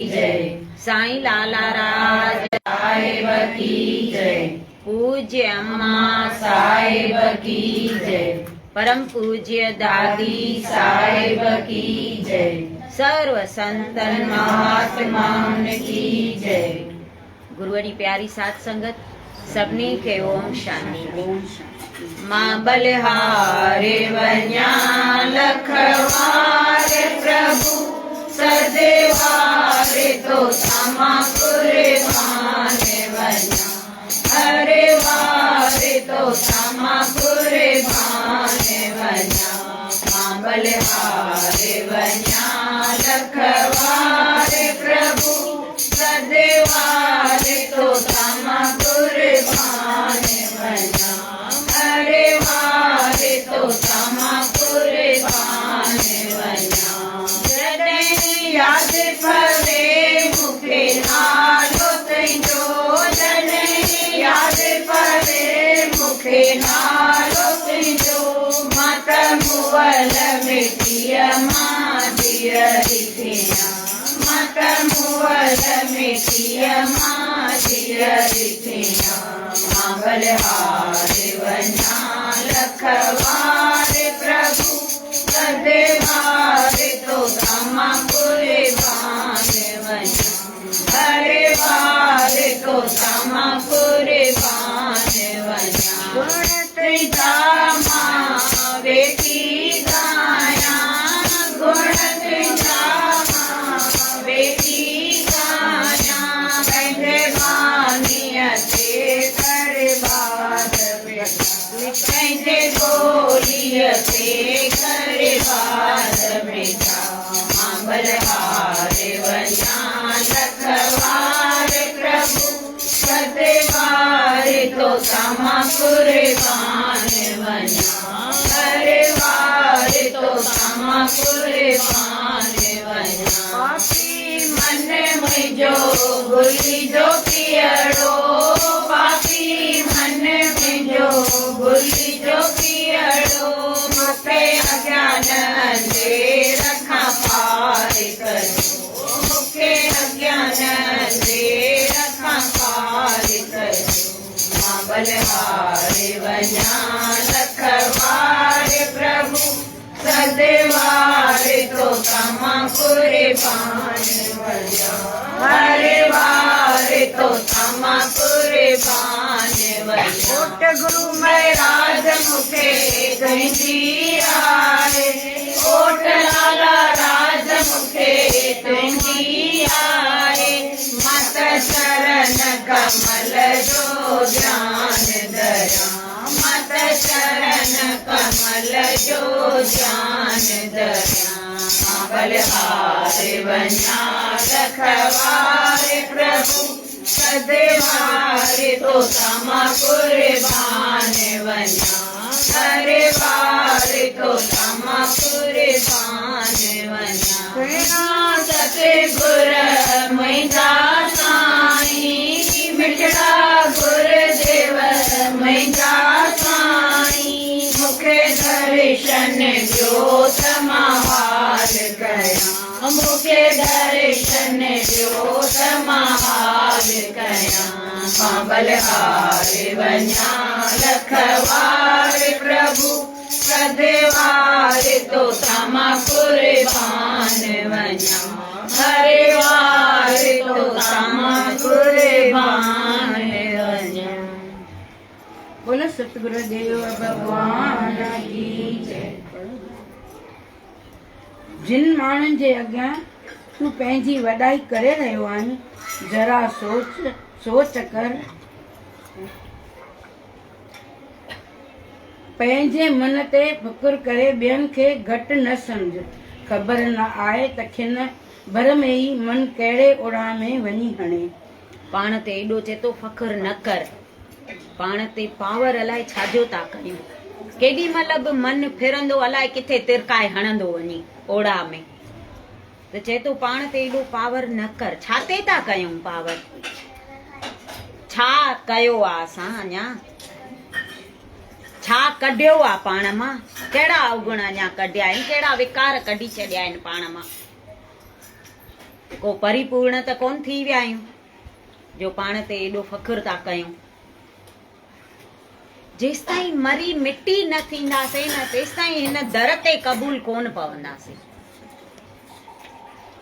जय। साईं लाला राज साहेब की जय। पूज्य अम्मा साहेब की जय। परम पूज्य दादी साहेब की जय। सर्व संतन महात्माओं की जय। गुरुअड़ी प्यारी साथ संगत सबनी के ओम शांति। मां बलिहारे वन्या लखवारे प्रभु सदेवारे तो तमा कुर्बाने वन्या। हरे वारे तो तमा कुर्बाने वन्या। मां बलिहारे वन्या लखवारे प्रभु सदेवारे तो तमा कुर्बाने वन्या। हरे वारे तो तमा कुर्बाने वन्या। जॾहिं याद पवे मूंखे नालो तुंहिंजो। जॾहिं याद पवे मूंखे नालो तुंहिंजो। मां त मुअल मिटीअ मां धीअरी थियां। मां त मुअल मिटीअ मां धीअरी थियां। मां बलिहारे वञा लखवारे प्रभु सदेवारे तो तमा कुर्बाने वञा। हरे वारे तो तमा कुर्बाने वञा। गुण तुंहिंजा मां वेठी गायां। गुण तुंहिंजा मां वेठी गायां। पंहिंजे बानीअ ते करबाद बेटा। पंहिंजे गोलीअ ते करबाद बेटा। मां बलिहारे वञा लखवारे प्रभु सदेवारे तो तमा कुर्बाने वञा। हरे वारे तो तमा कुर्बाने वञा। पापी मन मुंहिंजो भुली जो पीअड़ो। पापी मन मुंहिंजो भुली जो पीअड़ो। मूंखे अज्ञान अंधेर खां पार कयो। मूंखे अज्ञान अंधेर खां पार कयो। मां बलिहारे वञा लखवारे प्रभु सदेवारे तो तमा कुर्बाने वञा। हरे वारे तो तमा कुर्बाने वञा। ओट गुरु महाराज मूंखे तुंहिंजी आहे। ओट लाला राज मूंखे तुंहिंजी आहे। मां त चरण कमल जो ध्यान धरां। मां त चरण कमल जो ध्यान धरां। मां बलिहारे वञा लखवारे प्रभु सदेवारे तो तमा कुर्बाने वञा। हरे वारे तो तमा कुर्बाने वञा। सुहिणा सतगुर मुंहिंजा साईं। मिठड़ा गुरुदेव मुंहिंजा साईं। मूंखे दर्शन ॾियो त मां हार कयां। मूंखे दर्शन ॾियो त मां हार कयां। मां बलिहारे वञा लखवारे प्रभु सदेवारे तो तमा कुर्बाने वञा। हरे वारे तो तमा कुर्बाने वञा। बोलो सतगुरुदेव भगवान की जय। जिन माण्हुनि जे अॻियां तूं पंहिंजी वॾाई करे रहियो आहीं, जरा सोच कर। पंहिंजे मन ते फ़िकुर करे ॿियनि खे घटि न सम्झ। ख़बर न आहे त खिन भर में ई मन कहिड़े उड़ा में वञी हणे। पाण ते एॾो चेतो फ़ख्र न कर। पाण ते पावर अलाए छाजो था कयूं। केॾी महिल बि मन फिरंदो अलाए किथे तिरकाए हणंदो वञी ओड़ा में। त चए थो पाण ते एॾो पावर न कर। छा ते था कयूं पावर? छा कयो आहे असां अञा? छा कढियो आहे पाण मां? कहिड़ा अवगुण अञा कढिया आहिनि? कहिड़ा विकार कढी छॾिया आहिनि पाण मां? को परिपूर्ण त कोन थी विया आहियूं जो पाण ते एॾो फ़ख्रु था कयूं। जेसिताईं मरी मिटी न थींदासीं न तेसिताईं हिन दर ते क़बूल कोन पवंदासीं।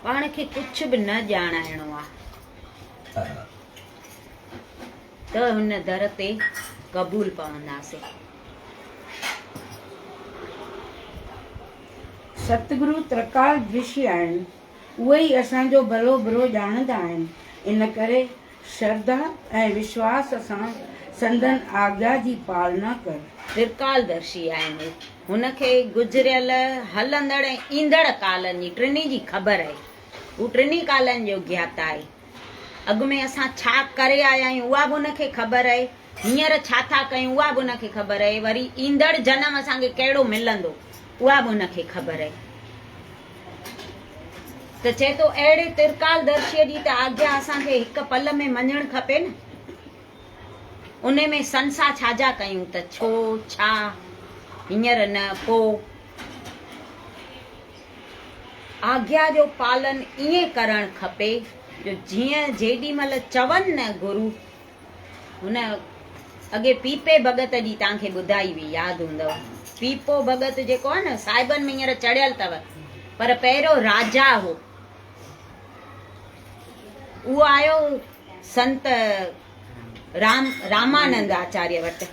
पाण खे कुझु बि न ॼाणाइणो आहे त हुन दर ते क़बूल पवंदासीं। सतगुरु त्रिकाल दृश्य आहिनि, उहे ई असांजो भलो बुरो ॼाणंदा आहिनि। इन करे श्रद्धा ऐं विश्वास सां संदन आज्ञा जी पालना कर। त्रिकालदर्शी आहिनि, हुनखे गुज़रियल हलंदड़ ऐं ईंदड़ कालनि जी टिनी जी ख़बर आहे। हू टिनी कालनि जो ज्ञाता आहे। अॻु में असां छा करे आया आहियूं उहा बि हुनखे ख़बर आहे, हींअर छा था कयूं उहा बि हुनखे ख़बर आहे, वरी ईंदड़ जनम असांखे कहिड़ो मिलंदो उहा बि हुनखे ख़बर आहे। त चए थो अहिड़े त्रिकालदर्शीअ जी त आज्ञा असांखे हिकु पल में मञणु खपे न। उन में संसा छाजा कयूं त छो छा हींअर न पोइ। आज्ञा जो पालन ईअं करणु खपे जो जीअं जेॾी महिल चवनि न गुरु। हुन अॻे पीपे भगत जी तव्हांखे ॿुधाई हुई, यादि हूंदव। पीपो भगत जेको आहे न साहिबनि में हींअर चढ़ियल अथव, पर पहिरियों राजा हो। उहो आयो संत रामानंद आचार्य वटि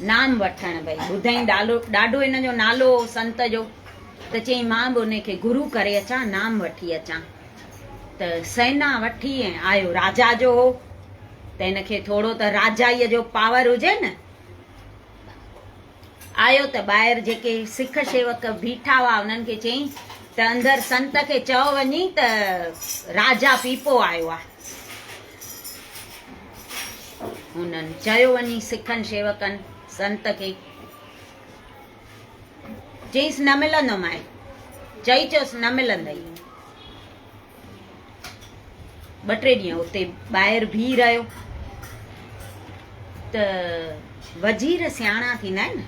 नाम वठण। भई ॿुधई ॾाढो हिन जो नालो संत जो, त चई मां बि उनखे गुरु करे अचां, नाम वठी अचां। त सेना वठी ऐं आयो, राजा जो हो त हिनखे थोरो त राजाईअ जो पावर हुजे न। आयो त ॿाहिरि जेके सिख शेवक बीठा हुआ उन्हनि खे चई त अंदरि संत खे चओ वञी त राजा पीपो आयो आहे। हुननि चयो वञी सिखनि शेवकनि संत खे, चईसि न मिलंदो माए, चयोसि न मिलंदई। 2-3 ॾींहं उते ॿाहिरि बीह रहियो त वज़ीर सियाणा थींदा आहिनि,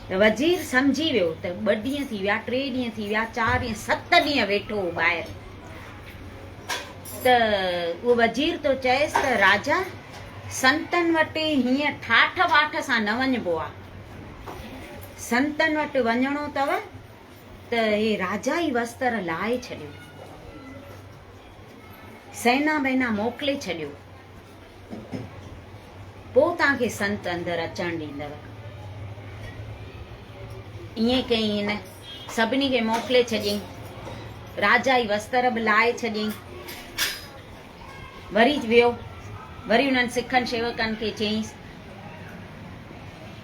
त वज़ीर सम्झी वियो त 2 ॾींहं थी विया, 3 ॾींहं थी विया, 4 ॾींहं, 7 ॾींहं वेठो हो ॿाहिरि। त उहो वज़ीर तो चएसि त राजा संतनि वटि हीअं ठाठ वाठ सां न वञिबो आहे। संतनि वटि वञिणो अथव त हे राजा ई वस्त्र लाहे छॾियो, सेना बेना मोकिले छॾियो, पोइ तव्हांखे संत अंदरि अचणु ॾींदव। ईअं कई हिन, सभिनी खे मोकिले छॾियईं, राजा ई वस्त्र बि लाहे छॾियईं। वरी वियो, वरी उन्हनि सिखनि शेवकनि खे चयईंसि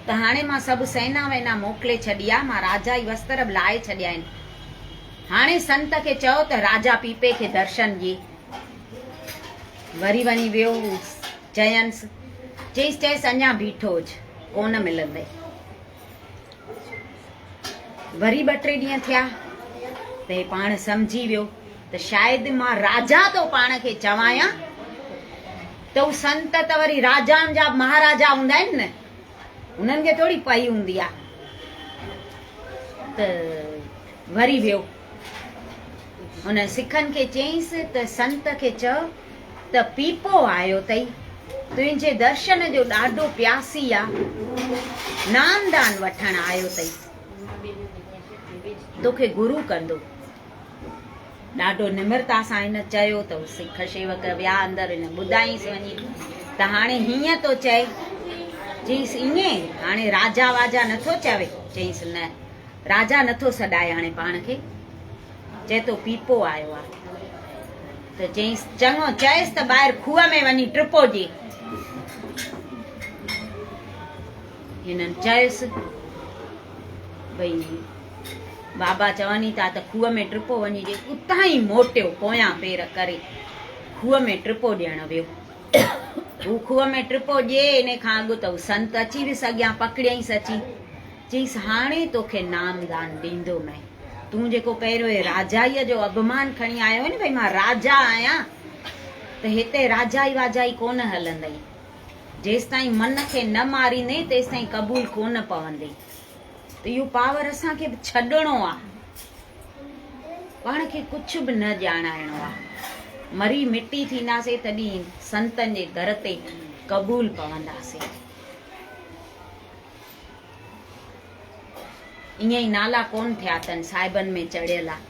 त हाणे मां सभु सेना वेना मोकिले छॾी आहे, मां राजा ई वस्त्र बि लाहे छॾिया आहिनि। हाणे संत खे चओ त राजा पीपे खे दर्शन ॾिए। वरी वञी वियो, चयंसि, चयसि अञा बीठो हुज, कोन मिलंदे। वरी 2-3 ॾींहं थिया त हे पाण सम्झी वियो त शायदि मां राजा तो पाण खे चवायां त हू संत त वरी राजाउनि जा महाराजा हूंदा आहिनि न, उन्हनि खे थोरी पई हूंदी आहे। त वरी वियो, हुन सिखनि खे चयईंसि त संत खे चओ त पीपो आयो अथई, तुंहिंजे दर्शन जो ॾाढो प्यासी आहे, नामदान वठण आयो अथई, तोखे गुरु कंदो। ॾाढो निम्रता सां हिन चयो त सिख शेवक विया अंदरि, हिन ॿुधाईंसि वञी त हाणे हीअं तो चए। चईसि ईअं, हाणे राजा वाजा नथो चवे? चईसि न, राजा नथो सॾाए हाणे पाण खे, चए तो पीपो आयो आहे। त चईसि चङो, चएसि त ॿाहिरि खूह में वञी ट्रिपो ॾिए। हिननि चयसि भई बाबा चवनि था त खूह में ट्रिपो वञी ॾे। उतां ई मोटियो पोयां पेर करे खूह में ट्रिपो ॾियणु वियो। हू खूह में ट्रिपो ॾिए, इन खां अॻु त हू संत अची वियुसि अॻियां, पकड़ियईंसि अची, चईसि हाणे तोखे नामदान ॾींदो मैं। तूं जेको पहिरियों हे राजाईअ जो अभिमान खणी आयो न, भई मां राजा आहियां, त हिते राजाई वाजाई कोन हलंदई। जेसिताईं मन खे न मारींदे तेसिताईं क़बूल कोन पवंदे। त इहो पावर असांखे छॾिणो आहे। पाण खे कुझु बि न ॼाणाइणो आहे। मरी मिटी थींदासीं तॾहिं संतनि जे दर ते क़बूल पवंदासीं। ईअं ई नाला कोन थिया अथनि साहिबनि में चढ़ियल आहे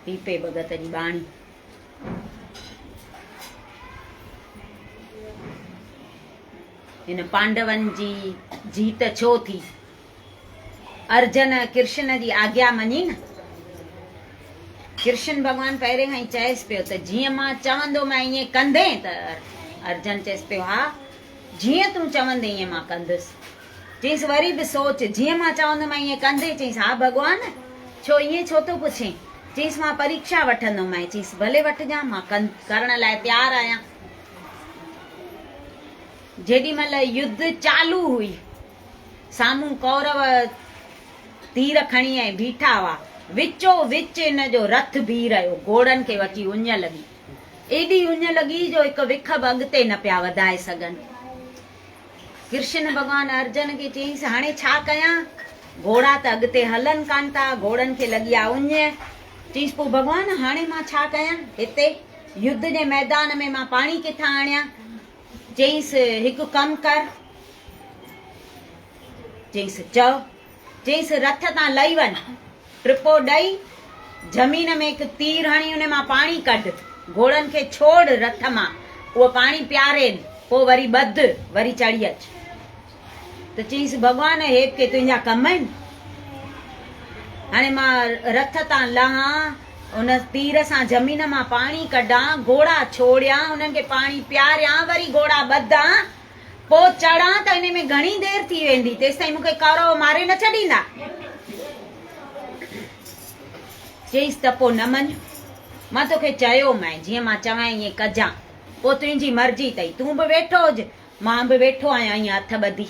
दीपे भगत जी बाणी। हिन पांडवनि जी जीत छो थी? अर्जुन कृष्ण जी आज्ञा मञी न। कृष्ण भॻवान पहिरें खां ई चएसि पियो त जीअं मां चवंदो मां ईअं कंदे, त अर्जुन चएसि पियो हा जीअं तूं चवंदे ईअं मां कंदुसि। चईसि वरी बि सोच, जीअं मां चवंदो मां ईअं कंदे? चईसि हा भॻवान, छो ईअं छो थो पुछे? चईसि मां परीक्षा वठंदोमांइ। चईसि भले वठजां, मां करण लाइ तयारु आहियां। जेॾी महिल युद्ध चालू हुई, साम्हूं कौरव तीर खणी ऐं बीठा हुआ, विचो विच इन जो रथ बीह रहियो, घोड़नि खे वठी उञ लॻी, एॾी उञ लॻी जो हिकु विख बि अॻिते न पिया वधाए सघनि। कृष्ण भॻवान अर्जुन खे चईसि हाणे छा कयां? घोड़ा त अॻिते हलनि कान था, घोड़नि खे लॻी आहे उञ। चईसि पोइ भॻवान हाणे मां छा कयां? हिते युद्ध जे मैदान में मां पाणी किथां आणियां? चईसि हिकु कमु कर। चईसि चओ। चईसि रथ तां लही वञ, टिपो ॾेई ज़मीन में हिकु तीर हणी उन मां पाणी कढ, घोड़नि खे छोड़ रथ मां, उहो पाणी पियारे, पोइ वरी ॿध, वरी चढ़ी अच। त चईसि भॻवान हे के तुंहिंजा कम आहिनि? हाणे मां रथ तां लहां, उन तीर सां ज़मीन मां पाणी कढां, घोड़ा छोड़ियां, उन्हनि खे पाणी पियारियां, वरी घोड़ा ॿधां, पोइ चढ़ां, त इन में घणी देरि थी वेंदी, तेसि ताईं मूंखे कौरव मारे न छॾींदा। चईसि त पोइ न मञ, मां तोखे चयो मैं जीअं मां चवां ईअं कजां, पोइ तुंहिंजी मर्ज़ी अथई, तूं बि वेठो हुज, मां बि वेठो आहियां ईअं हथ ॿधी।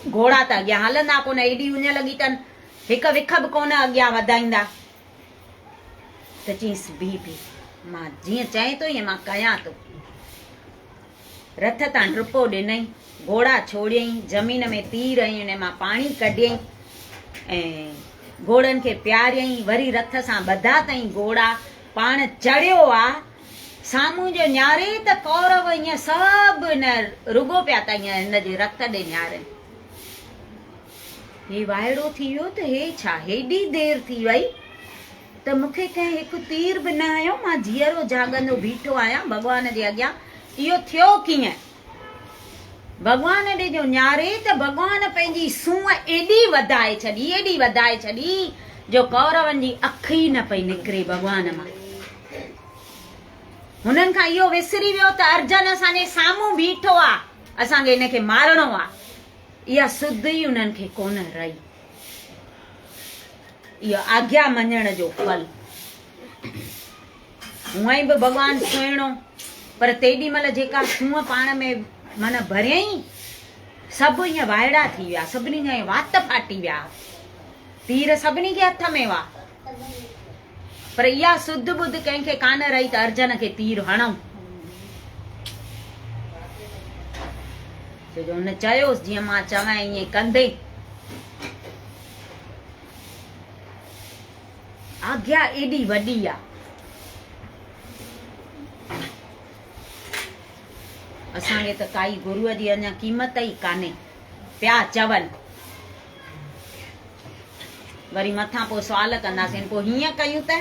घोड़ा त अॻियां हलंदा कोन, एॾी उञ लॻी अथनि, हिकु विख बि कोन अॻियां वधाईंदा। त चईसि बीह, मां जीअं चए थो ईअं मां कयां थो। रथ तां टिपो ॾिनई, घोड़ा छोड़ियईं, ज़मीन में तीर हईं, उन मां पाणी कढियईं ऐं घोड़नि खे पियारियईं, वरी रथ सां ॿधा अथईं घोड़ा, पाण चढ़ियो आहे। साम्हूं जो न्यारे त कौरव ईअं सभु न रुगो पिया था ईअं हिन जे रथ ॾे न्यारनि। हे वाइड़ो थी वियो त हे छा हेॾी देरि थी वई त मूंखे कंहिं हिकु तीर बि न आयो, मां जीअरो जाॻंदो बीठो आहियां भॻवान जे अॻियां, इहो थियो कीअं? भॻवान ॾे जो न्यारे त भॻवान पंहिंजी सूंहं एॾी वधाए छॾी जो कौरवनि जी अखि ई न पई निकिरे भॻवान मां। हुननि खां इहो विसरी वियो त अर्जुन असांजे साम्हूं बीठो आहे, असांखे हिनखे मारणो आहे। इहा सुध ई उन्हनि खे कोन रही। इहो आज्ञा मञण जो फल। हूअं ई बि भॻवानु सुहिणो, पर तेॾी महिल जेका सूंहं पाण में मन भरियईं, सभु ईअं वाइड़ा थी विया, सभिनी जा वात फाटी विया, तीर सभिनी खे हथ में हुआ, पर इहा सुध बुध कंहिंखे कान रही त अर्जुन खे तीर हणऊं। छो जो हुन चयोसि जीअं मां चवां ईअं कंदे। आज्ञा एॾी वॾी आहे। असांखे त काई गुरूअ जी अञा क़ीमत ई कान्हे, पिया चवनि। वरी मथां पोइ सुवाल कंदासीं, पोइ हीअं कयूं त?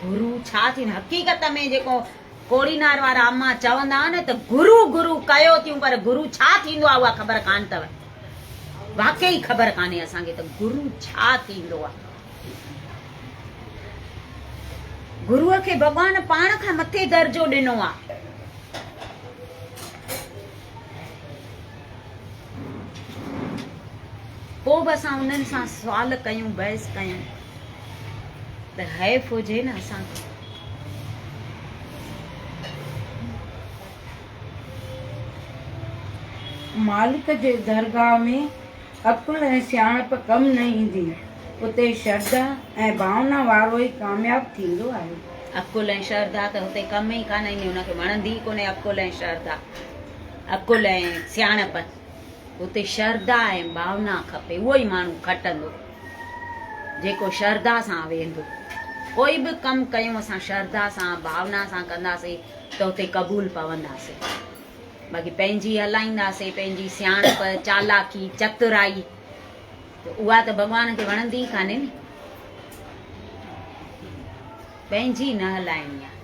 गुरु छा थींदो? हक़ीक़त में जेको कोड़ीनार वारा अम्मा चवंदा न त गुरु गुरु कयो थियूं, पर गुरु छा थींदो आहे उहा ख़बर कान अथव। वाकई ख़बर कान्हे असांखे त गुरु छा थींदो आहे। गुरुअ खे भॻवान पाण खां मथे दर्जो ॾिनो आहे। पोइ बि असां उन्हनि सां सुवाल कयूं, बहस कयूं त हैफ़ हुजे न असांखे। मालिक जे दरगाह में अकुल ऐं सियाणप कम न ईंदी, उते श्रद्धा ऐं भावना वारो ई कामयाब थींदो आहे। अकुल ऐं श्रद्धा त हुते कम ई कान ईंदी, हुनखे वणंदी कोन्हे अकुल ऐं श्रद्धा, अकुल ऐं सियाणप। उते श्रद्धा ऐं भावना खपे, उहो ई माण्हू खटंदो जेको श्रद्धा सां वेंदो। कोई बि कमु कयूं असां श्रद्धा सां भावना सां कंदासीं त उते क़बूल पवंदासीं। बाक़ी पंहिंजी हलाईंदासीं, पंहिंजी सियाणप चालाकी चतुराई, त उहा त भॻवान खे वणंदी ई कान्हे न। पंहिंजी न हलाइणी आहे।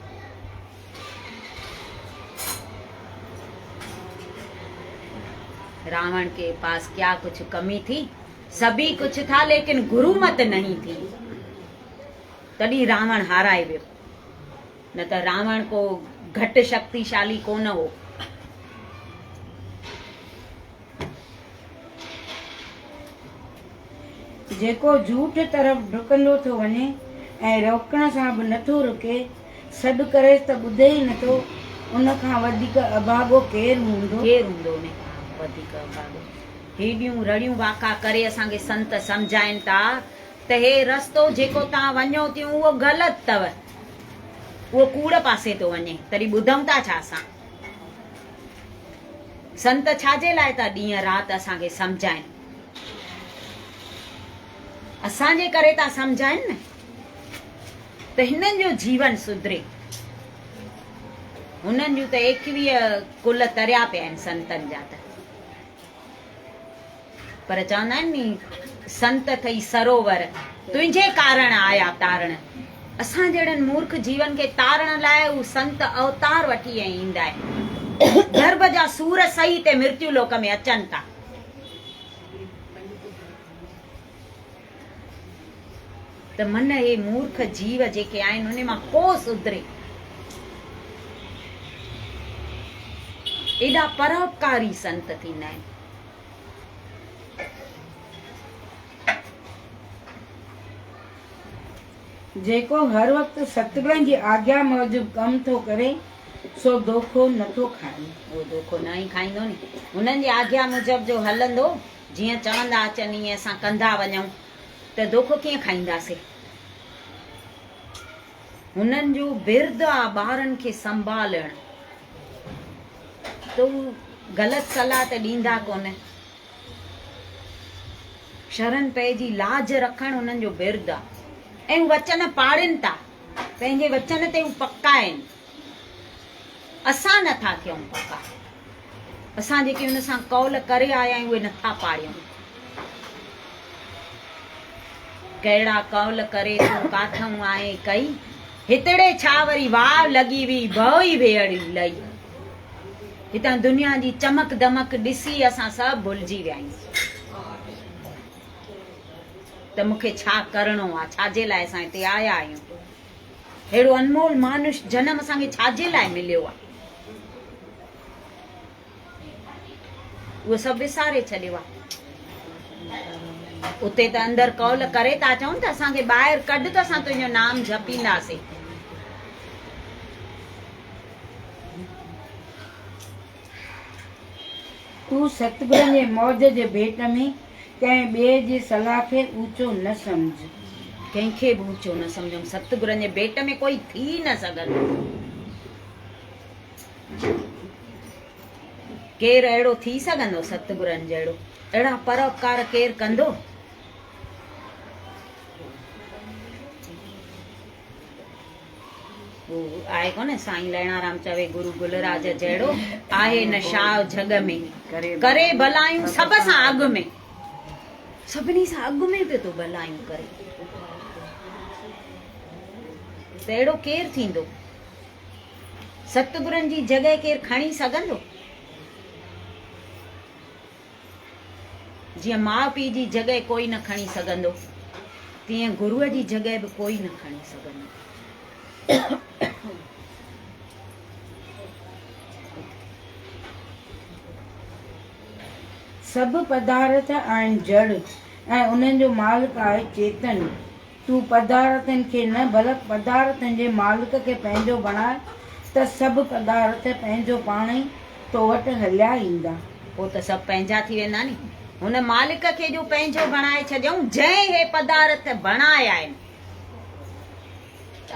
रावण के पास क्या कुछ कमी थी, सभी कुछ था लेकिन गुरु मत नहीं थी, तॾहिं रावण हाराए वियो। न त रावण को घटि शक्तिशाली कोन हो। जेको झूठ तरफ़ डुकंदो थो वञे ऐं रोकण सां बि नथो रुके, सॾु करे त ॿुधे ई नथो, उन खां वधीक अभागो केरु हूंदो? केरु हूंदो ने वधीक अभागो। हेॾियूं रड़ियूं वाका करे असांखे संत सम्झाइनि था त हे रस्तो जेको तव्हां वञो थियूं उहो ग़लति अथव, उहो कूड़ पासे थो वञे, तॾहिं ॿुधऊं था छा असां? संत छाजे लाइ था ॾींहं राति असांखे सम्झाइनि? असांजे करे था सम्झाइनि न, त हिननि जो जीवन सुधरे। हुननि जूं त 21 कुल तरिया पिया आहिनि संतनि जा त। पर चवंदा आहिनि नी, संत थई सरोवर तुंहिंजे कारण आया तारण। असां जहिड़नि मूर्ख जीवन खे तारण लाइ हू संत अवतार वठी ऐं ईंदा आहिनि। गर्भ जा सूर सही ते मृत्यु लोक में अचनि था। त मन हे मूर्ख जीव जेके आहिनि उन मां को सुधरे। एॾा परोपकारी संत थींदा आहिनि। जेको हर वक़्तु सतगुरनि जी आज्ञा मूजिब कमु थो करे, सो दोखो नथो खाए। उहो दोखो न ई खाईंदो नी। हुननि जी आज्ञा मुजब जो हलंदो, जीअं चवंदा अचनि ईअं असां कंदा वञूं, त दोखो कीअं खाईंदासीं? हुननि जो बिरद आहे ॿारनि खे संभालण, त हू ग़लति सलाह त ॾींदा कोन। शरण पइजी लाज रखणु हुननि जो बिरद आहे। ऐं वचन पाड़नि था, पंहिंजे वचन ते हू पक्का आहिनि। असां नथा थियूं पक्का। असां जेके हुन सां कौल करे आया आहियूं उहे नथा पाड़ियूं। कहिड़ा कौल करे तूं काथऊं आहे कई, हितड़े छा वरी वाव लॻी हुई भई भेड़ी लई। हितां दुनिया जी चमक दमक ॾिसी असां सभु भुलिजी विया आहियूं त मूंखे छा करिणो आहे, छाजे लाइ असां हिते आया आहियूं। अहिड़ो अनमोल मानुष जनम असांखे छाजे लाइ मिलियो आहे, उहो सभु विसारे छॾियो आहे। उते त अंदर कौल करे था चऊं त असांखे ॿाहिरि कढ त असां तुंहिंजो नाम जपींदासीं। तूं सतगुरनि जे मौज जे भेट में कंहिं ॿिए जी सलाह खे ऊचो न सम्झ। कंहिंखे बि ऊचो न सम्झूं। सतगुरनि जे भेट में कोई थी न सघंदो। केरु अहिड़ो थी सघंदो सतगुरनि जहिड़ो? अहिड़ा परोपकार केरु कंदो? आहे कोन साईं लहणाराम चवे गुरु गुलराज जहिड़ो आहे न शाह जग में, करे भलायूं सभ सां अॻु में। सभिनी सां अॻु में पियो तो भलायूं करे, त अहिड़ो केरु थींदो? सतगुरनि जी जॻह केरु खणी सघंदो? जीअं माउ पीउ जी जॻह कोई न खणी सघंदो, तीअं गुरूअ जी जॻह बि कोई न खणी सघंदो। सभु पदार्थ आहिनि जड़ ऐं उन्हनि जो मालिक आहे चेतन। तूं पदार्थनि खे न बल्कि पदार्थनि जे मालिक खे पंहिंजो बणाए त सभु पदार्थ पंहिंजो पाण ई तो वटि हलिया ईंदा। पोइ त सभु पंहिंजा थी वेंदा नी। हुन मालिक खे जो पंहिंजो बणाए छॾियऊं, जंहिं हे पदार्थ बणाया आहिनि,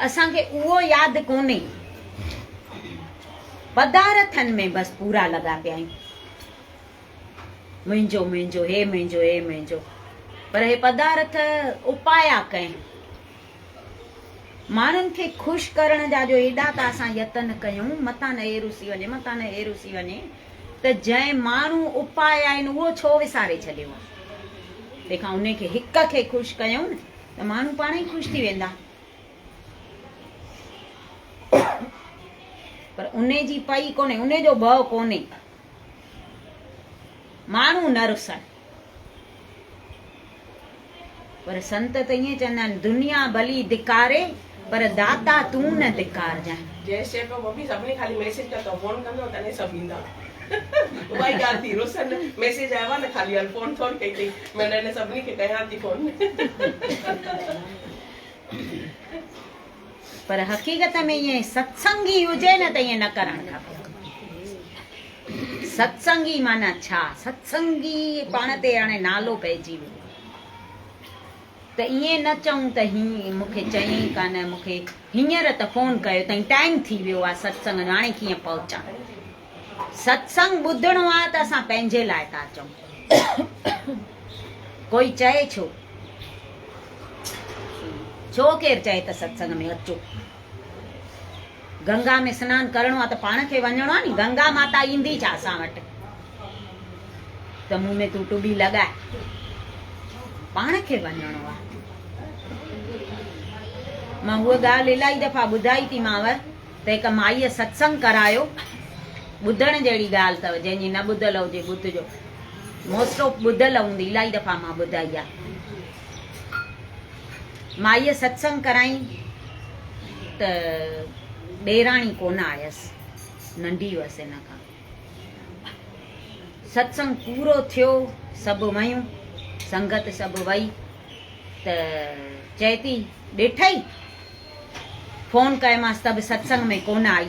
असांखे उहो यादि कोन्हे। पदार्थनि में बसि पूरा लॻा पिया आहियूं। मुंहिंजो मुंहिंजो हे मुंहिंजो हे मुंहिंजो। पर हे पदार्थ उपाया कनि माण्हुनि खे ख़ुशि करण जा जो एॾा त असां यतन कयूं मथां न हे रुसी वञे मथां न हे रुसी वञे त जंहिं माण्हू उपाय आहिनि उहो छो विसारे छॾियो आहे। तंहिंखां उन खे हिक खे ख़ुशि कयूं न त माण्हू पाण ई ख़ुशि थी वेंदा। पर उन जी पई कोन्हे, उन जो भउ कोन्हे। माण्हू न रुसण, पर संत त ईअं चवंदा आहिनि दुनिया भली धिकारे पर दाता तूं न धिकारजांइ। जय श्री को मम्मी सभिनी खाली मैसेज कर तो फोन कंदो तने सब ईंदा। उहा ई ॻाल्हि थी रुसन मैसेज आयो आहे न खाली हाल फोन कई अथई मैंने सभिनी खे कयां थी फोन। पर हक़ीक़त में ईअं सत्संगी हुजे न त ईअं न करणु खपे। सत्संगी माना छा? सत्संगी पाण ते हाणे नालो पइजी वियो त ईअं न चऊं त हीअं मूंखे चयईं कान, मूंखे हींअर त फोन कयो अथई, टाइम थी वियो आहे सत्संग हाणे कीअं पहुचां। सत्संग ॿुधणो आहे त असां पंहिंजे लाइ था चऊं। कोई चए छो केरु चए त सत्संग में अचो। गंगा में सनानु करणो आहे त पाण खे वञणो आहे नी। गंगा माता ईंदी छा असां वटि त मुंहुं में तूं टुॿी लॻाए, पाण खे वञणो आहे। मां उहा ॻाल्हि इलाही दफ़ा ॿुधाई थी मांव त हिकु माईअ सत्संग करायो, ॿुधण जहिड़ी ॻाल्हि अथव, जंहिंजी न ॿुधल हुजे ॿुधजो, मोस्ट ऑफ ॿुधल हूंदी, इलाही दफ़ा मां ॿुधाई आहे। माईअ सत्संग कराई त ॾेराणी कोन आयसि, नंढी हुअसि हिन खां। सत्संग पूरो थियो, सभु वयूं, संगत सभु वई त चए थी ॾिठई, फोन कयोमांसि त बि सत्संग में कोन आई।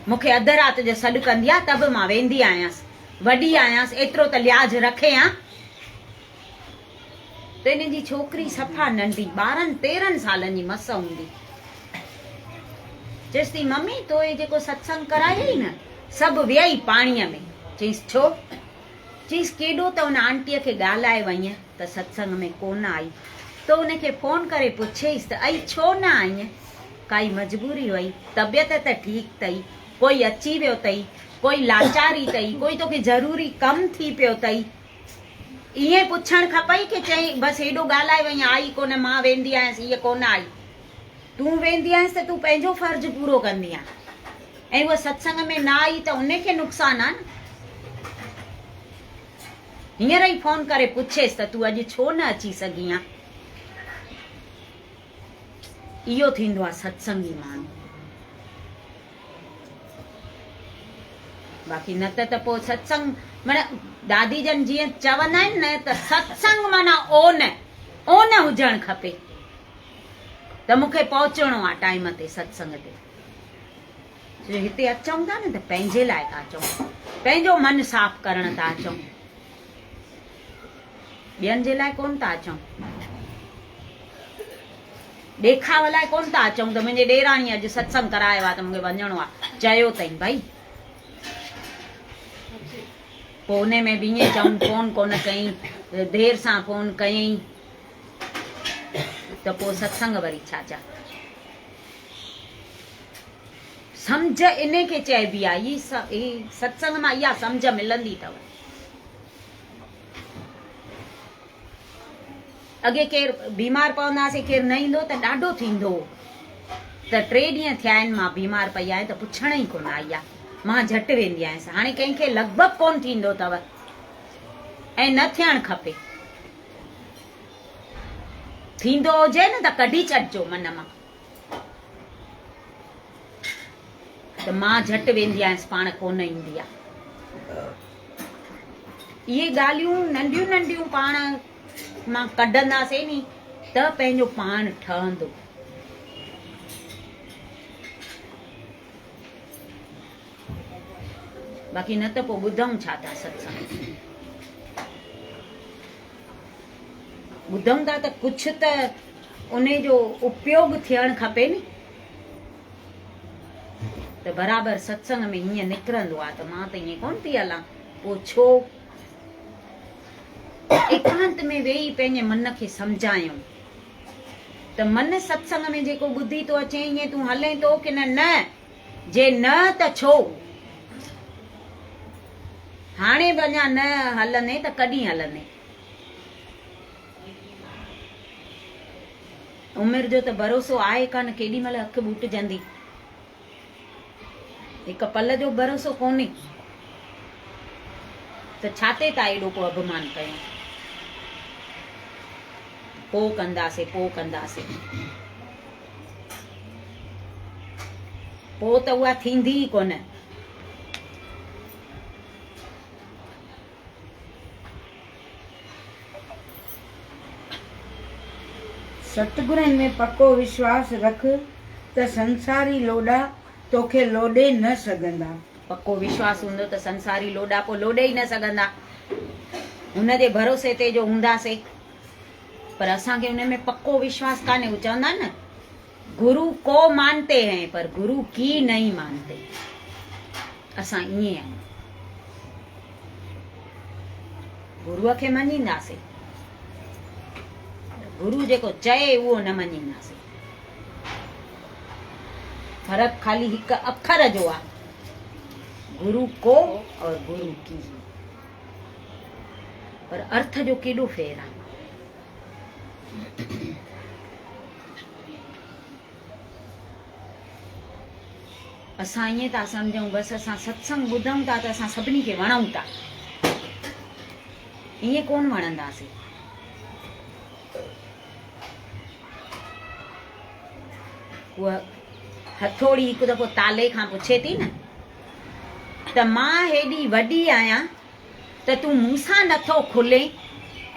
मूंखे अधु राति जो सॾु कंदी आहे त बि मां वेंदी आहियांसि, वॾी आहियांसि, एतिरो त लिहाज़ रखे हा। त इन जी छोकिरी सफ़ा नंढी 12-13 सालनि जी मस हूंदी, चएसि थी मम्मी तो ये जेको सत्संग करायई न सभु वियई पाणीअ में। चईसि छो? चईसि केॾो त उन आंटीअ खे ॻाल्हाए वईं त सत्संग में कोन आई, त उनखे फोन करे पुछेसि त आई छो न आईं? काई मजबूरी हुई, तबियत त ठीकु अथई, कोई अची वियो अथई, कोई लाचारी अथई, कोई तोखे ज़रूरी कमु थी पियो अथई, ईअं पुछणु खपई कि चई बसि हेॾो ॻाल्हाए वईं आई कोन, मां वेंदी आयसि, हीअ कोन आई। तूं वेंदी आहियसि त तूं पंहिंजो फर्ज़ पूरो कंदी आहीं, ऐं उहा सत्संग में न आई त उनखे नुक़सानु आहे न। हींअर ई फोन करे पुछेसि त तूं अॼु छो न अची सघी आहे। इहो थींदो आहे सत्संगी माण्हू। बाक़ी न त पोइ सत्संग माना दादी जन जीअं चवंदा आहिनि न त सत्संग माना ओन हुजणु खपे त मूंखे पहुचणो आहे टाइम ते सत्संग ते। हिते अचूं था न त पंहिंजे लाइ था अचूं, पंहिंजो मन साफ़ करण था अचूं, ॿियनि जे लाइ कोन था अचूं, ॾेखाव लाइ कोन था अचूं त मुंहिंजे ॾेराणी अॼु सत्संग करायो आहे त मूंखे वञणो आहे, चयो अथई भई। पोइ उन में बि ईअं चऊं फोन कोन कयईं, देरि सां फोन कयईं त पोइ सत्संग वरी छा चा। सम्झ इन खे चइबी आहे, ई सत्संग मां इहा सम्झ मिलंदी अथव। अॻे केरु बीमार पवंदासीं, केरु न ईंदो त ॾाढो थींदो त 3 ॾींहं थिया आहिनि मां बीमार पई आहियां त पुछण ई कोन आई आहे, मां झटि वेंदी आहियां। हाणे कंहिंखे लॻभॻि कोन थींदो अथव ऐं न थियणु खपे। थींदो हुजे न त कढी छॾिजो मन मां त मां झटि वेंदी आहियां, पाण कोन ईंदी आहे। इहे ॻाल्हियूं नंढियूं नंढियूं पाण मां कढंदासीं नी त पंहिंजो पाण ठहंदो। बाक़ी न त पोइ ॿुधूं छा था सत्संग, ॿुधूं था त कुझु त उन जो उपयोग थियणु खपे नी। त बराबरि सत्संग में हीअं निकिरंदो आहे त मां त ईअं कोन थी हलां, पोइ छो एकांत में वेही पंहिंजे मन खे सम्झायूं त मन सत्संग में जेको ॿुधी थो अचे ईअं तूं हले थो की न जे न त छो हाणे बि अञा न हलंदे त कॾहिं हलंदे उमिरि जो त भरोसो आहे कान केॾी महिल अखि ॿूटजंदी हिकु पल जो भरोसो कोन्हे त छाते था एॾो को अभिमान कयूं पोइ कंदासीं पोइ त उहा थींदी ई कोन सतगुरनि में पको विश्वास रख त संसारी लोॾा तोखे लोॾे न सघंदा। पक्को विश्वास हूंदो त संसारी लोॾा पोइ लोॾे ई न सघंदा हुनजे भरोसे ते जो हूंदासीं पर असांखे हुन में पक्को विश्वास कान्हे हू चवंदा न गुरु को मानते हैं पर गुरु की नहीं मानते असां ईअं आहियूं गुरूअ खे मञींदासीं गुरु जेको चए उहो न मञींदासीं फर्क़ु खाली हिकु अखर जो आहे गुरु को और गुरु की पर अर्थ जो केॾो फेर आहे असां ईअं था सम्झूं बसि असां सत्संग ॿुधूं था त असां सभिनी खे वणूं था ईअं कोन वणंदासीं उहा हथोड़ी हिकु दफ़ो ताले खां पुछे थी न त मां हेॾी वॾी आहियां त तूं मूंसां नथो खुले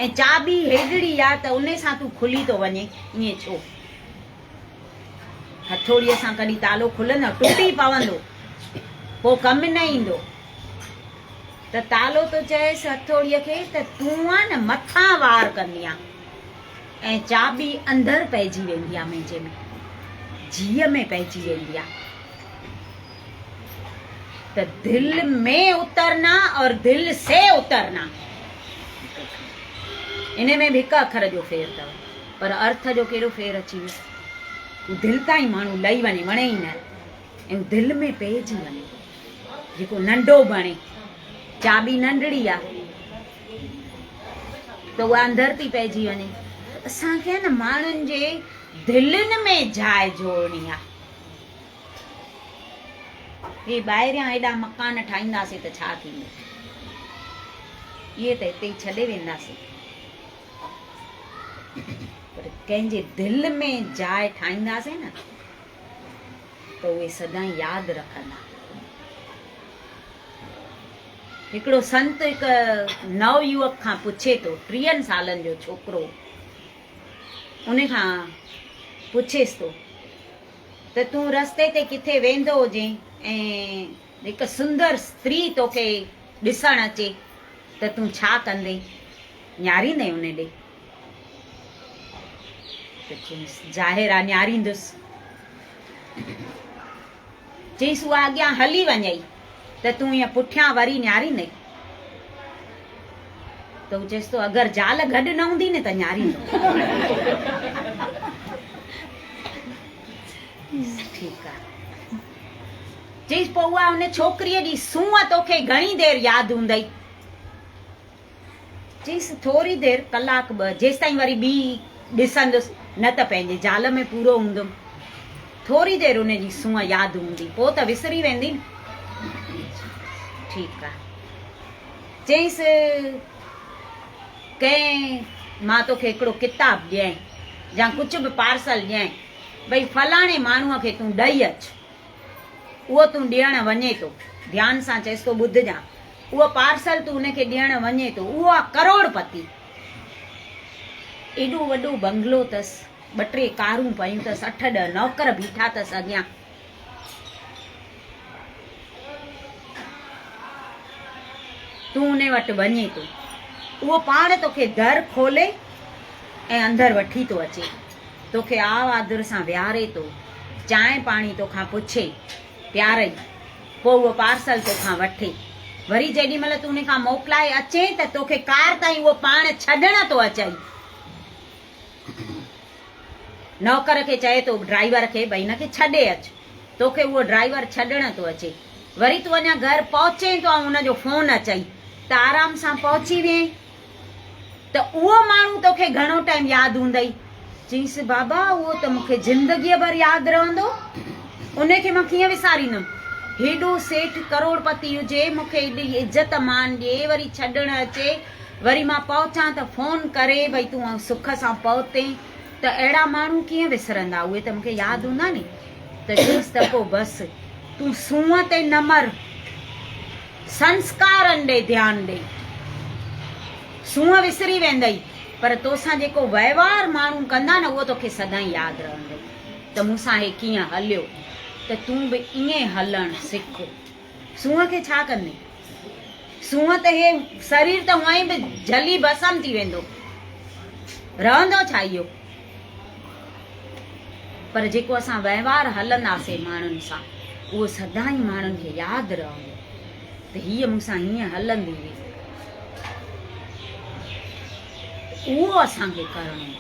ऐं चाबी हेॾड़ी आहे त उन सां तूं खुली थो वञे ईअं छो हथोड़ीअ सां कॾहिं तालो खुलंदो टुटी पवंदो पोइ कमु न ईंदो त तालो तो चएसि हथोड़ीअ खे त तूं आहे न मथां वार कंदी आहे ऐं चाबी अंदरि पइजी वेंदी आहे मुंहिंजे में जीअ में पइजी वेंदी आहे त दिल में उतरना और दिल से उतरना इन में बि हिकु अखर जो फेर अथव पर अर्थ जो कहिड़ो फेर अची वियो दिल ताईं माण्हू लही वञे वणे ई न ऐं दिल में पइजी वञे जेको नंढो बणे चाबी नंढड़ी आहे त उहा अंदरि थी पइजी वञे असांखे न माण्हुनि जे दिलनि में जाइ जोड़नी आहे हे ॿाहिरियां हेॾा मकान ठाहींदासीं त छा थींदो इहे त हिते ई छॾे वेंदासीं पर कंहिंजे दिल में जाइ ठाहींदासीं न त उहे सदाईं यादि रखंदा हिकिड़ो संत हिकु नव युवक खां पुछे थो 30 सालनि जो छोकिरो उन खां पुछेसि थो त तूं रस्ते ते किथे वेंदो हुजे ऐं हिकु सुंदर स्त्री तोखे ॾिसण अचे त तूं छा कंदे न्यारींदे उन ॾे ज़ाहिर आहे न्यारींदुसि चईसि उहा अॻियां हली वञई त तूं ईअं पुठियां वरी न्यारींदे त हू चएसि थो अगरि ज़ाल गॾु न हूंदी न त न्यारींदो ठीकु आहे चईसि पोइ उहा हुन छोकिरीअ जी सूंहं तोखे घणी देरि यादि हूंदई चईसि थोरी देरि कलाक ॿ जेसिताईं वरी ॿी ॾिसंदुसि न त पंहिंजे ज़ाल में पूरो हूंदुमि थोरी देरि हुन जी सूंहं यादि हूंदी पोइ त विसरी वेंदी न ठीकु आहे चईसि कंहिं मां तोखे हिकिड़ो किताबु ॾियां या कुझु बि पार्सल ॾियां भई फलाणे माण्हूअ खे तूं ॾेई अच उहो तूं ॾियणु वञे थो ध्यानु सां चएसि थो ॿुधजां उहो पार्सल तूं हुनखे ॾियणु वञे थो उहो आहे करोड़पति एॾो वॾो बंगलो अथसि 2-3 कारूं पयूं अथसि 8-10 नौकर बीठा अथसि अॻियां तूं उन वटि वञे थो उहो पाण तोखे दर खोले ऐं अंदरि वठी थो अचे तोखे आव आदर सां विहारे थो चांहि पाणी तोखां पुछे प्यार ई पोइ उहो पार्सल तोखां वठे वरी जेॾी महिल तूं उन खां मोकिलाए अचे त तोखे कार ताईं उहो पाण छॾण थो अचई। नौकर खे चए थो ड्राइवर खे भई हिनखे छॾे अच, तोखे उहो ड्राइवर छॾण थो अचे। वरी तूं अञा घर पहुचे थो ऐं हुनजो फोन अचई त आराम सां पहुची वञे त उहो माण्हू तोखे घणो टाइम यादि हूंदई। चईसि बाबा उहो त मूंखे ज़िंदगीअ भर यादि रहंदो, उनखे मां कीअं विसारींदमि। हेॾो सेठ करोड़पति हुजे, मूंखे एॾी इज़त मान ॾिए, वरी छॾण अचे, वरी मां पहुचां त फोन करे भई तूं सुख सां पहुते, त अहिड़ा माण्हू कीअं विसरंदा, उहे त मूंखे यादि हूंदा नी। त चईसि त पोइ बसि तूं सूंहं ते न मर, संस्कारनि ॾे ध्यानु ॾे। सूंहं विसरी वेंदई पर तोसां जेको वहिंवार माण्हू कंदा न उहो तोखे सदाईं यादि रहंदो। त मूंसां हे कीअं हलियो, त तूं बि ईअं हलणु सिख। सूंहं खे छा कंदे, सूंहं त हे शरीर त हूअं ई बि जली भस्म थी वेंदो, रहंदो छा इहो। पर जेको असां वहिंवार हलंदासीं माण्हुनि सां उहो सदाईं माण्हुनि खे यादि रहंदो त हीअ मूंसां हीअं हलंदी हुई। उहो असांखे करिणो आहे।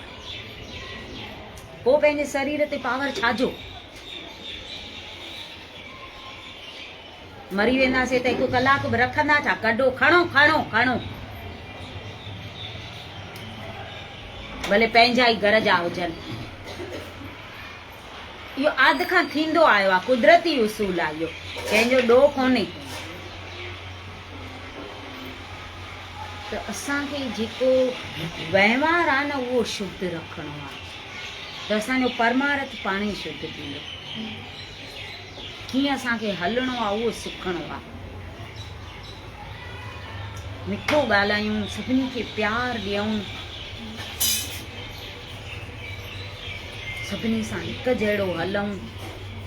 पोइ पंहिंजे शरीर ते पावर छाजो, मरी वेंदासीं त 1 कलाक बि रखंदा छा, कढो खणो खणो खणो, भले पंहिंजा ई घर जा हुजनि। इहो आदि खां थींदो आयो आहे, कुदरती उसूल आहे इहो, कंहिंजो ॾोह कोन्हे। त असांखे जेको वहिंवार आहे न उहो शुद्ध रखिणो आहे, त असांजो परमार्थ पाण ई शुद्ध थींदो। कीअं असांखे हलणो आहे उहो सिखणो आहे। मिठो ॻाल्हायूं, सभिनी खे प्यार ॾियूं, सभिनी सां हिकु जहिड़ो हलूं।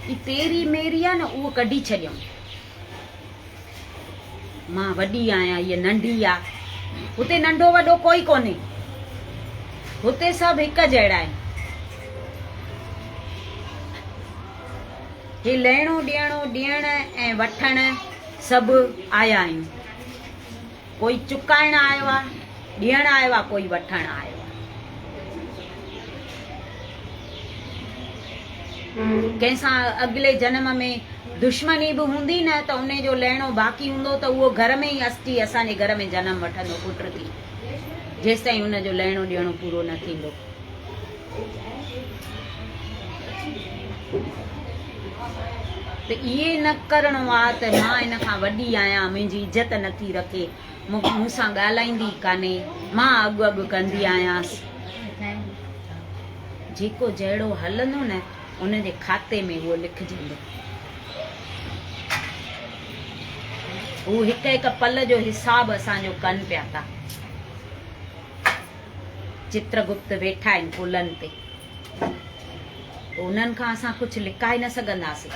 ई तेरी मेरी आहे न उहो कढी छॾियूं। मां वॾी आहियां, हीअ नंढी आहे, हुते नंढो वॾो कोई कोन्हे, हुते सभु हिकु जहिड़ा आहिनि। हे लहिणो ॾियणो, ॾियण ऐं वठण सभु आया आहियूं। कोई चुकाइण आयो आहे, ॾियण आयो आहे, कोई वठण आयो आहे। कंहिंसां अॻिले जन्म में दुश्मनी बि हूंदी न त उन जो लहिणो बाक़ी हूंदो त उहो घर में ई अची असांजे घर में जनम वठंदो पुट थी, जेसि ताईं हुनजो लहिणो ॾियणो पूरो न थींदो। त इहे न करिणो आहे त मां इन खां वॾी आहियां, मुंहिंजी इज़त नथी रखे, मूंसां ॻाल्हाईंदी कान्हे, मां अॻु अॻु कंदी आहियांसि। जेको जहिड़ो हलंदो न उनजे खाते में उहो लिखजंदो। उहो हिकु हिकु पल जो हिसाब असांजो कनि पिया था। चित्रगुप्त वेठा आहिनि पुलनि ते, उन्हनि खां असां कुझु लिकाए न सघंदासीं,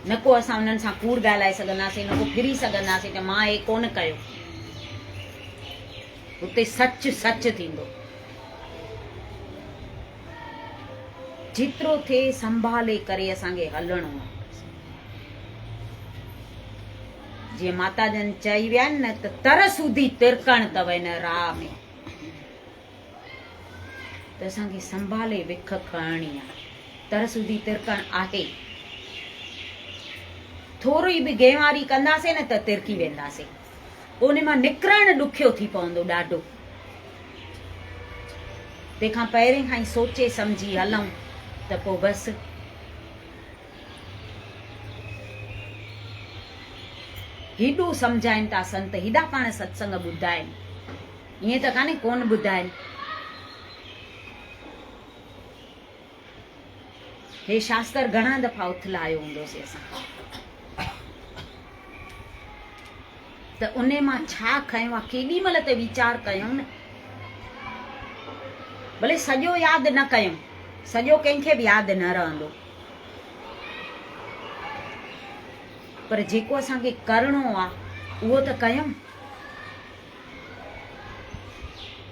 न को असां उन्हनि सां कूड़ ॻाल्हाए सघंदासीं, न को फिरी सघंदासीं त मां हे कोन कयो। हुते सच सच थींदो। जेतिरो थिए संभाले करे असांखे हलणो आहे। जीअं माता जन चई विया आहिनि न त तर सूधी तिरकण अथव हिन राह में, त असांखे संभाले विख खणणी आहे। तर सूधी तिरकण आहे, थोरी बि गेवारी कंदासीं न त तिरकी वेंदासीं, उन मां निकिरणु ॾुखियो थी पवंदो ॾाढो। तंहिंखां पहिरें खां ई सोचे सम्झी हलूं त पोइ बसि हेॾो सम्झाइनि था संत, हेॾा पाण सत्संग ॿुधा आहिनि, ईअं त कान्हे कोन ॿुधा आहिनि। हे शास्त्र घणा दफ़ा उथलायो हूंदोसीं असां, त उन मां छा खयो आहे केॾी महिल त वीचार कयूं न। भले सॼो यादि न कयूं, सॼो कंहिंखे बि यादि न रहंदो, पर जेको असांखे करिणो आहे उहो त कयूं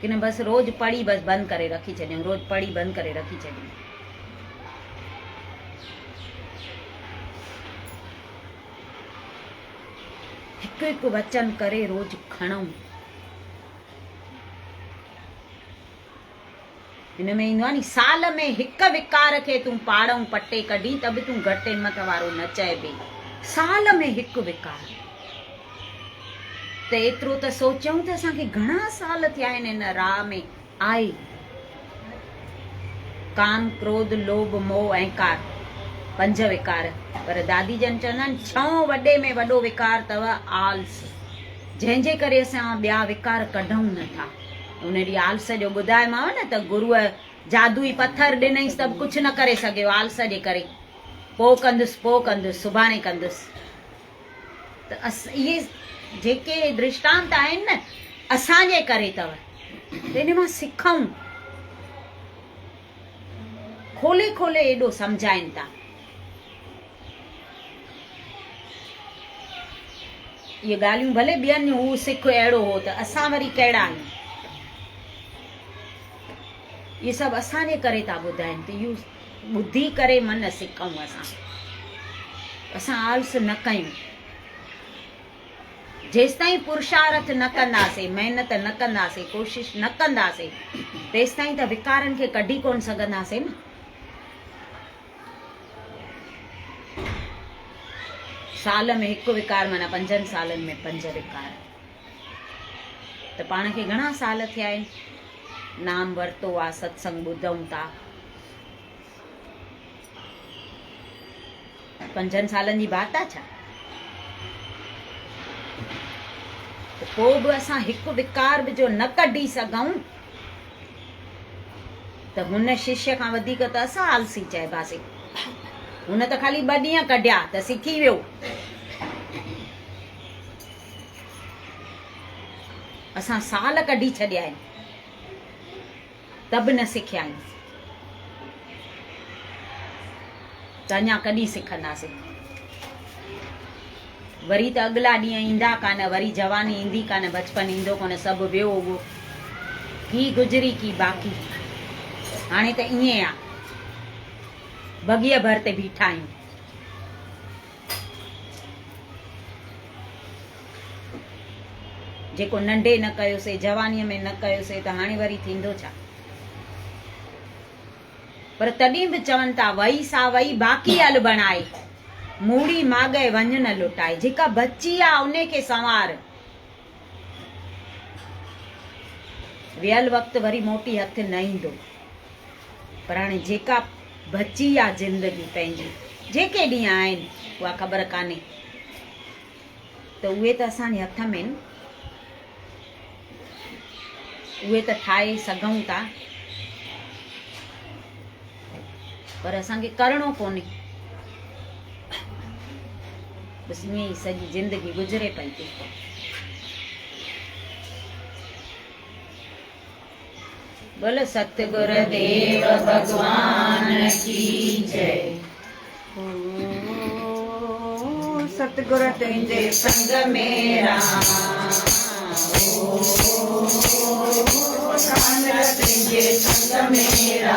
कि न। बसि रोज़ पढ़ी बसि बंदि करे रखी छॾियूं, रोज़ पढ़ी बंदि करे रखी छॾियूं। हिकु हिकु वचन करे रोज खणूं। हिन में ईंदो आहे नी, साल में हिकु विकार खे तूं पाड़ऊं पटे कढी त बि तूं घटि हिमत वारो न चइबे। साल में हिकु विकार, त एतिरो त सोचूं त असांखे घणा साल थिया आहिनि हिन राह में आहे। काम, क्रोध, लोभ, मोह, अहंकार, 5 विकार। पर दादी जन चवंदा आहिनि 6 वॾे में वॾो विकार अथव आलस, जंहिंजे करे असां ॿिया विकार कढूं नथा। उन ॾींहुं आलस जो ॿुधायोमांव न, त गुरूअ जादुई पथर ॾिनईंसि त कुझु न करे सघियो आलस जे करे। पोइ कंदुसि, सुभाणे कंदुसि। त इहे जेके दृष्टांत आहिनि न, असांजे करे अथव। त इन मां सिखूं, खोले खोले एॾो सम्झाइनि था। इहे ॻाल्हियूं भले ॿियनि हू सिख अहिड़ो हो, त असां वरी कहिड़ा आहियूं। इहे सभु असांजे करे था ॿुधाइनि, त इहो ॿुधी करे मन सिखूं। असां आलस न कयूं। जेसिताईं पुरुषार्थ न कंदासीं, महिनत न कंदासीं, कोशिश न कंदासीं, तेसिताईं त विकारनि खे कढी कोन सघंदासीं न। साल में हिकु विकार, माना 5 सालनि में 5 विकार। त पाण खे घणा साल थिया आहिनि नाम वरितो आहे, सत्संग ॿुधूं था। 5 सालनि जी बात आहे छा? पोइ बि असां हिकु विकार बि जो न कढी सघूं, त हुन शिष्य खां वधीक त असां आलसी चइबासीं। हुन त ख़ाली 2 ॾींहं कढिया त सिखी वियो। असां साल कढी छॾिया आहिनि त बि न सिखिया आहिनि, त अञा कॾहिं सिखंदासीं? वरी त अॻिला ॾींहं ईंदा कान, वरी जवानी ईंदी कान, बचपन ईंदो कोन, सभु वियो उहो की गुज़री की बाक़ी। हाणे त ईअं आहे, बगीअ भर ते बीठा आहियूं। जेको नंढे न कयोसीं, जवानीअ में न कयोसीं, त हाणे वरी थींदो छा? पर तॾहिं बि चवनि था, वई सा वई बाक़ी हल बणाए, मूड़ी माॻे वञ न लुटाए। जेका बची आहे उन खे संवार। वियल वक़्तु वरी मोटी हथ न ईंदो, पर हाणे जेका बची आहे ज़िंदगी पंहिंजी, जेके ॾींहं आहिनि उहा ख़बर कान्हे, त उहे त असांजे हथ में आहिनि। उहे त ठाहे सघूं था, पर असांखे करिणो कोन्हे। बसि ईअं ई सॼी ज़िंदगी गुज़रे पई थी। बोलो सतगुर देव भगवान की जय। सतगुर तुंहिंजे संग मेरा, तुंहिंजे संग मेरा,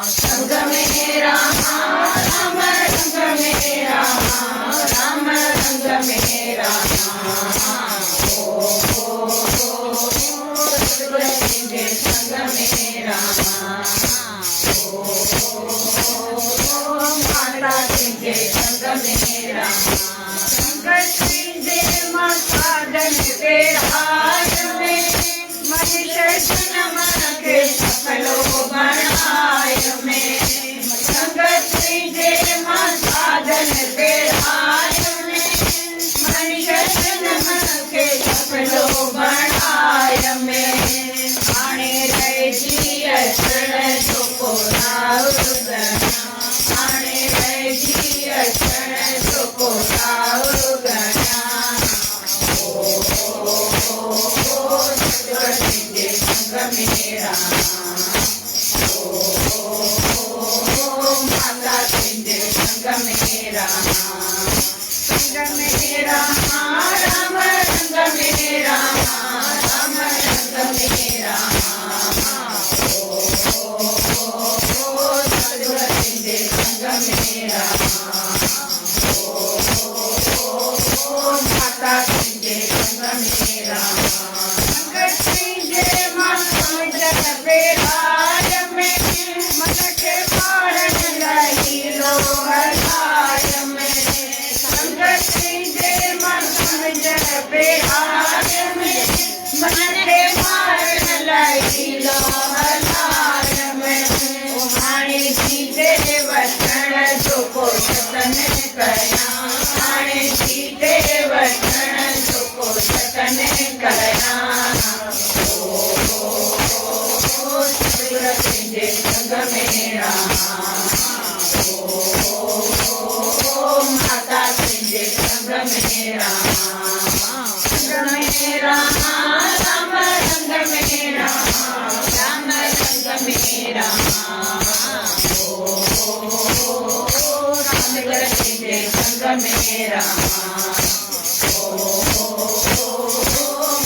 संग मेरा राम रंग मेरा, राम रंग मेरा। सतगुर तुंहिंजे संग मेरा, माता तुंहिंजे संग मेरा, संगत तुंहिंजे मां साधन तेरा में, मनुष्य जन्म खे सफलो बनाय में। संगत तुंहिंजे मां साधन तेरा में, मनुष्य जन्म खे सफलो बनाय में। हाणे रहिजी अचण जो को रावण, हाणे रहिजी अचण जो को रावण। सतगुर तुंहिंजे संग मेरा, माता तुंहिंजे संग मेरा, संग मेरा राम रंग मेरा, राम रंग मेरा। सतगुर तुंहिंजे संग मेरा, माता लीलो हलाल में हाणे जीते वठण जो को जतन कयां हाणे जीते वठण जो को जतन कयां सतगुर तुंहिंजे संग में रहां माता तुंहिंजे संग में रहां संग में रहां राम संग में रहां राम संग में रहां सतगुर तुंहिंजे संग में रहां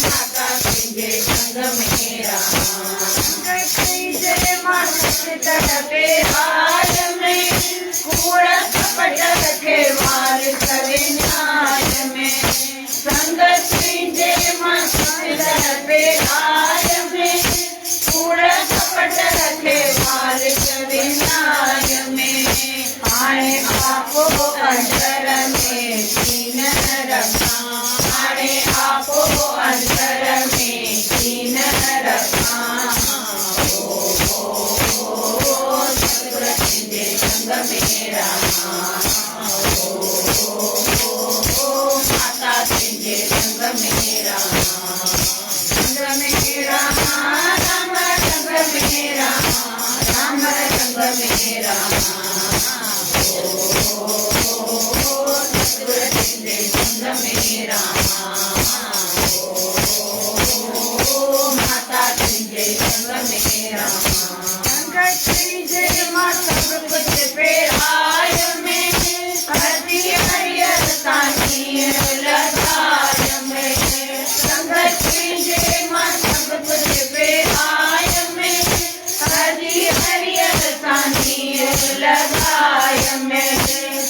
माता तुंहिंजे संग में रहां तुंहिंजे मस्त पे हाल में कूड़ कपट रखे वार करे न्याय में संग तुंहिंजे मस्त पे हाल में कूड़ कपट रखे वार करे न्याय में हाणे आपो अंतर में कीन रखां हाणे आपो अंतर में कीन रखां सतगुर तुंहिंजे संग में रहां माता तुंहिंजे संग में रहां संग में रहां राम संग में रहां राम संग में रहां सतगुर तुंहिंजे संग में रहां माता तुंहिंजे संग में रहां संग तुंहिंजे मां सब कुछ पे आय में हरती हरियर तानी लगाय में संग तुंहिंजे मां सब कुछ पे आय में हरती हरियर तानी लगाय में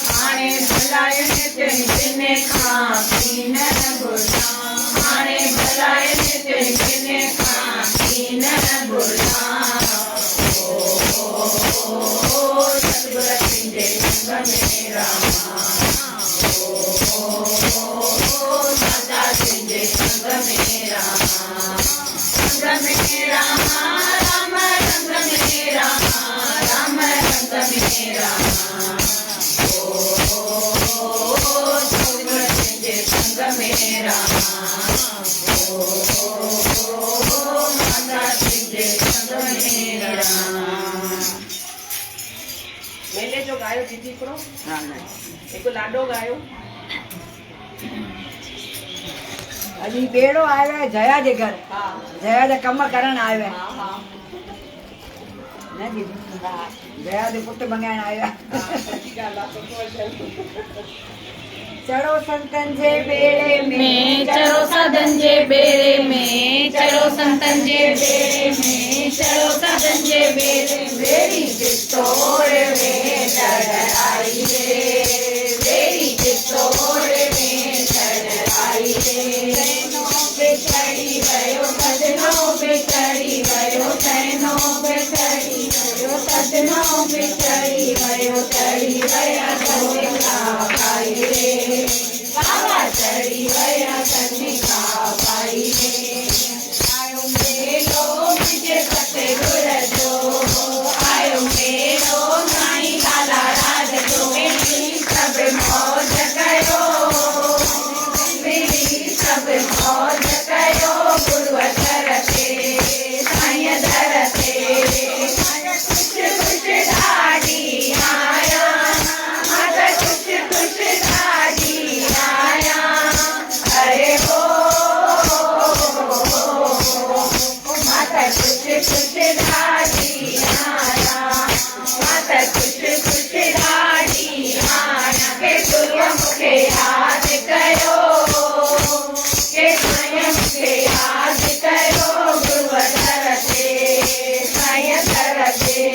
हाणे भलायन तुंहिंजे खां कीन घुरां हाणे भलायन तुंहिंजे खां कीन घुरां सतगुर तुंहिंजे संग में रहां माता तुंहिंजे संग में रहां संग में रहां राम संग में रहां राम संग में रहां सतगुर तुंहिंजे संग में रहां माता तुंहिंजे संग में रहां मेले जो गायो दीदी हिकिड़ो हिकु लाॾो गायो अॼु बेड़ो आयो आहे जया जे घर हा जया जा कम करण आयो आहे हा हा न दीदी जया जो पुट मंगाइण आयो आहे सची ॻाल्हि आहे सुठो अचनि चढ़ो संतन जे बेड़े में चढ़ो साधन जे बेड़े में चढ़ो संतन जे बेड़े में चढ़ो साधन जे बेड़े में बेड़ी चित्तौड़ में चढ़ आई रे बेड़ी चित्तौड़ में चढ़ आई रे तैनो पे चढ़ी वयो सजनो पे चढ़ी वयो तैनो पे चढ़ी वयो सजनो पे चढ़ी वयो चढ़ी वया कनिका भाई रे बाबा चढ़ी वया कनिका भाई रे आयो मेलो मुझे सतगुर जो आयो मेलो साईं लाला राज जो सब मौज कयो सब मौज कयो गुरुवर ते साईं दर ते कुछ कुछ ॾाढी आया माता कुछ कुछ ॾाढी आया अरे हो माता कुछ कुछ ॾाढी आया माता कुछ कुछ ॾाढी आया के गुरू मूंखे यादि कयो के साईं मूंखे यादि कयो गुरुवर ते साईं दर ते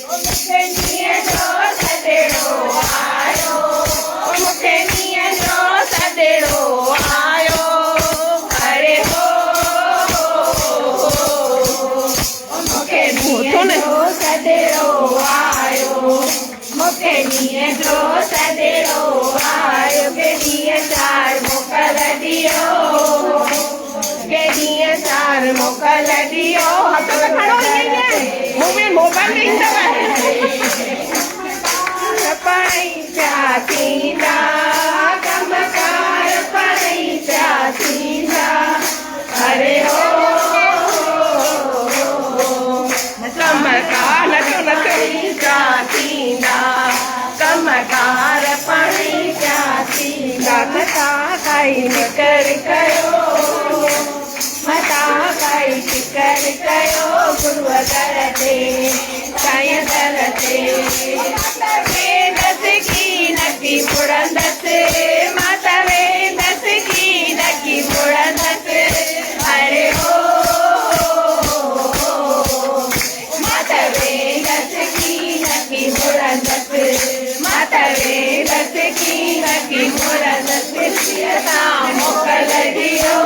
मूंखे नीअं जो सॾिड़ो आयो मूंखे नीअं जो सॾिड़ो आयो अरे हो मूंखे नीअं जो सॾिड़ो आयो मूंखे नीअं जो सॾिड़ो आयो के ॾींहं चार मोकल ॾियो के ॾींहं चार मोकल ॾियो हथ में खड़ो ईअं मूं मोबाइल में ईंदव पढ़ई पिया थींदा कमकार पढ़ई पिया थींदा अरे हो कमकार नचो नचो पिया थींदा कमकार पढ़ई पिया थींदा मता काई निकर कयो मता काई फिकर कयो गुरुअ दर ते साईं दर ते वेंदसि की नकी मुड़ंदसि माता वेंदसि की नकी मुड़ंदसि अरे हो माता वेंदसि की नकी मुड़ंदसि माता वेंदसि की नकी मुड़ंदसि सां मोकल ॾियो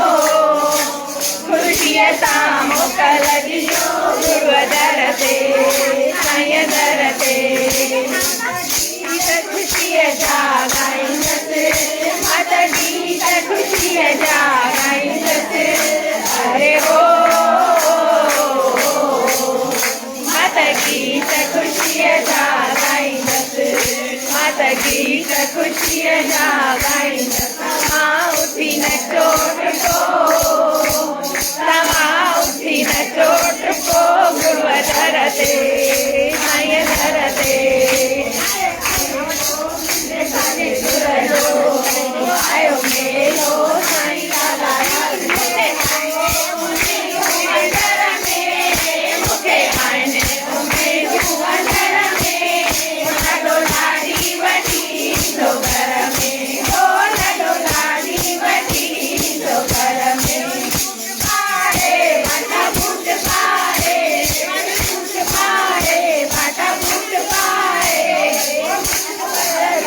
खुशीअ सां मोकल ॾियो गुरुअ दर ते साईं दर ते खुशीअ जा ॻाईंदसि माता गीत खुशीअ जा ॻाईंदसि अरे हो माता गीत खुशीअ जा ॻाईंदसि माता गीत खुशीअ जा ॻाईंदसि मां उथी नचो टुको तव्हां उथी नचो टुको गुरुअ दर ते साईं दर ते आयो मेलो साईं लाला मूंखे आने अंदर में ॾाढो लाड़ी वठी ईंदो घर में ॾाढो लाड़ी वठी ईंदो घर में पारे माता बूट पारे माता बूट पारे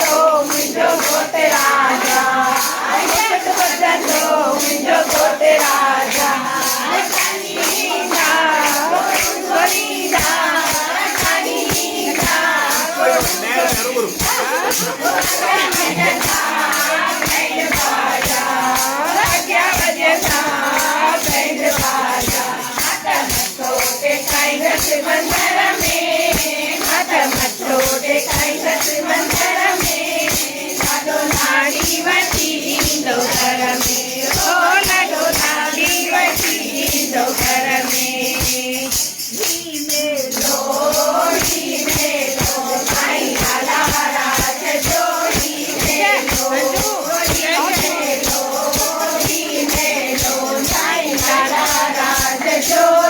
मुंहिंजो घोट राजा मुंहिंजो घोट राजा मंदर में माता मथो टेकाईंदसि मंदर में ॾाढो लाड़ी वठी ईंदो घर में ॾाढो लाड़ी वठी ईंदो घर में साईं लाला राज जो साईं लाला राज जो